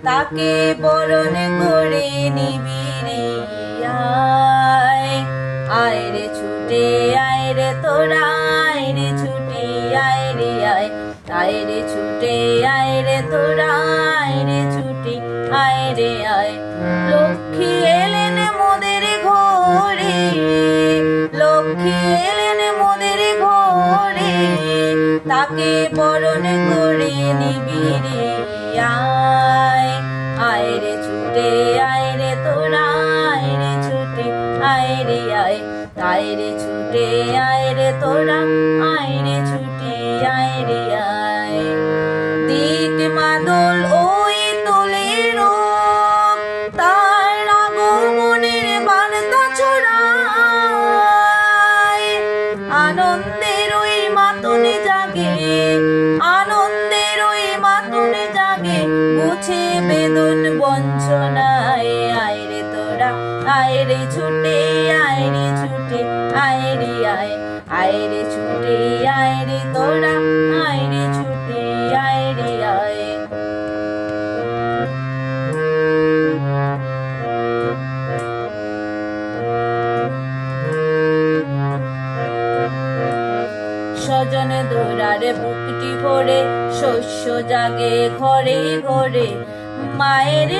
তাকে বরণ করে নিবি রে আয়। আয় রে ছুটে আয় রে তোরা, আয় রে ছুটে আয় রে আয়। আয় রে ছুটে আয় রে তোরা, আয় রে ছুটে আয় রে আয়। লক্ষ্মী এলেন মোদের ঘরে, লক্ষ্মী এলেন মোদের ঘরে, তাকে বরণ করে নিবি রে আয়। আয় রে ছুটে আয় রে তোরা, আয় রে ছুটে আয় রে আয়। আয় রে ছুটে আয় রে তোরা, আয় রে ছুটে আয় রে আয়। দিক মাদল ওই তোলে রোগ, তার আগমনের বার্তা ছড়ায়। আনন্দের ওই মাতনে জাগে, আনন্দের ওই মাতনে জাগে, মুছে বেদন বঞ্চনায়। আয় রে তোরা, আয় রে ছুটে আয় রে ছুটে আয় রে আয়। আয় রে ছুটে আয় রে তোরা, আয় রে ছুটে আয় রে আয়। স্বজন দোরারে বুকটি ভরে, শস্য জাগে ঘরে ঘরে, মায়ের